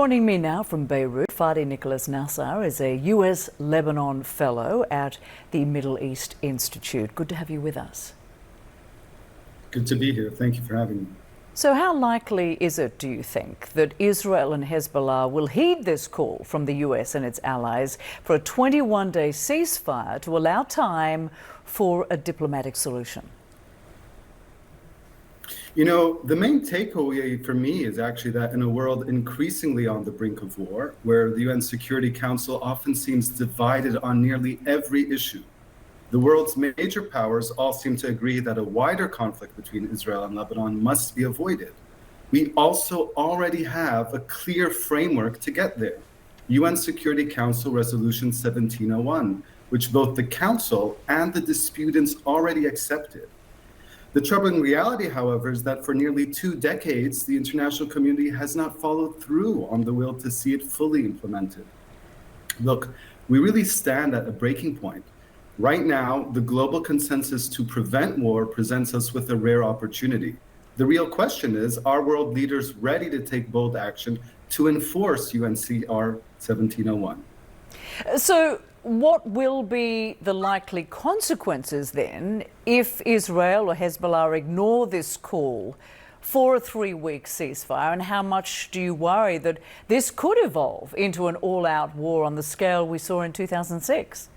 Joining me now from Beirut, Fadi Nicholas Nassar is a US Lebanon Fellow at the Middle East Institute. Good to have you with us. Good to be here. Thank you for having me. So how likely is it, do you think, that Israel and Hezbollah will heed this call from the US and its allies for a 21-day ceasefire to allow time for a diplomatic solution? You know, the main takeaway for me is actually that in a world increasingly on the brink of war, where the UN Security Council often seems divided on nearly every issue, the world's major powers all seem to agree that a wider conflict between Israel and Lebanon must be avoided. We also already have a clear framework to get there. UN Security Council Resolution 1701, which both the Council and the disputants already accepted. The troubling reality, however, is that for nearly 2 decades, the international community has not followed through on the will to see it fully implemented. Look, we really stand at a breaking point. Right now, the global consensus to prevent war presents us with a rare opportunity. The real question is, are world leaders ready to take bold action to enforce UNCR 1701? So what will be the likely consequences then if Israel or Hezbollah ignore this call for a 3-week ceasefire? And how much do you worry that this could evolve into an all-out war on the scale we saw in 2006?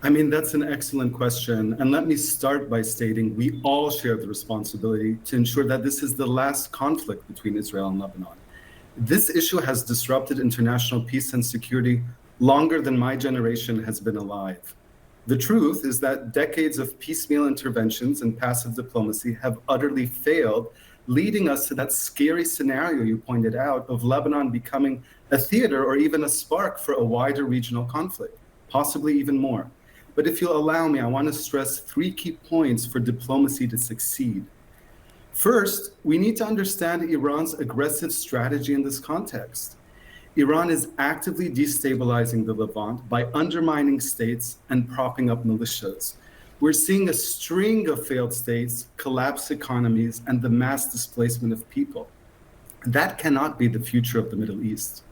I mean, that's an excellent question. And let me start by stating we all share the responsibility to ensure that this is the last conflict between Israel and Lebanon. This issue has disrupted international peace and security longer than my generation has been alive. The truth is that decades of piecemeal interventions and passive diplomacy have utterly failed, leading us to that scary scenario you pointed out of Lebanon becoming a theater or even a spark for a wider regional conflict, possibly even more. But if you'll allow me, I want to stress 3 key points for diplomacy to succeed. First, we need to understand Iran's aggressive strategy in this context. Iran is actively destabilizing the Levant by undermining states and propping up militias. We're seeing a string of failed states, collapsed economies, and the mass displacement of people. That cannot be the future of the Middle East.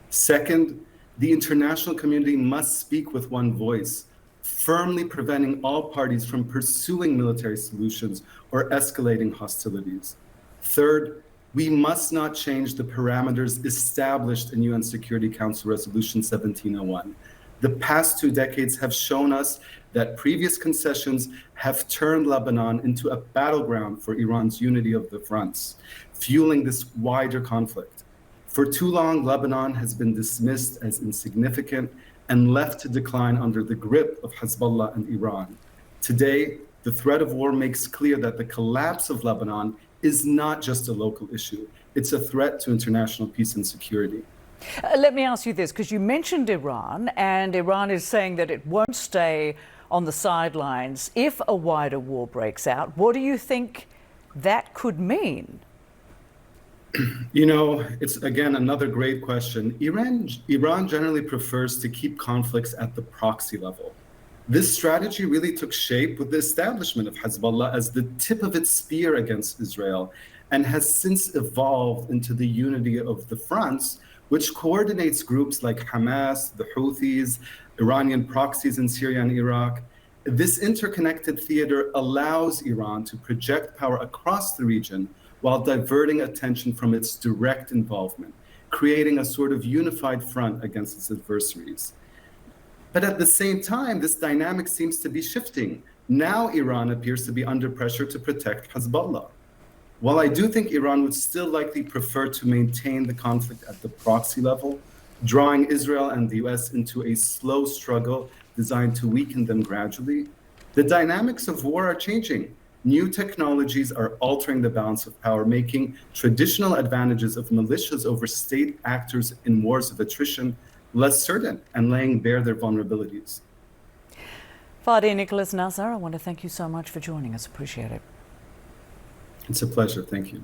Second, the international community must speak with one voice, firmly preventing all parties from pursuing military solutions or escalating hostilities. Third, we must not change the parameters established in UN Security Council Resolution 1701. The past 2 decades have shown us that previous concessions have turned Lebanon into a battleground for Iran's unity of the fronts, fueling this wider conflict. For too long, Lebanon has been dismissed as insignificant and left to decline under the grip of Hezbollah and Iran. Today, the threat of war makes clear that the collapse of Lebanon is not just a local issue. It's a threat to international peace and security. Let me ask you this, because you mentioned Iran, and Iran is saying that it won't stay on the sidelines if a wider war breaks out. What do you think that could mean? You know, it's again another great question. Iran generally prefers to keep conflicts at the proxy level. This strategy really took shape with the establishment of Hezbollah as the tip of its spear against Israel, and has since evolved into the unity of the fronts, which coordinates groups like Hamas, the Houthis, Iranian proxies in Syria and Iraq. This interconnected theater allows Iran to project power across the region while diverting attention from its direct involvement, creating a sort of unified front against its adversaries. But at the same time, this dynamic seems to be shifting. Now Iran appears to be under pressure to protect Hezbollah. While I do think Iran would still likely prefer to maintain the conflict at the proxy level, drawing Israel and the US into a slow struggle designed to weaken them gradually, the dynamics of war are changing. New technologies are altering the balance of power, making traditional advantages of militias over state actors in wars of attrition less certain and laying bare their vulnerabilities. Fadi Nicholas Nassar, I want to thank you so much for joining us. Appreciate it. It's a pleasure. Thank you.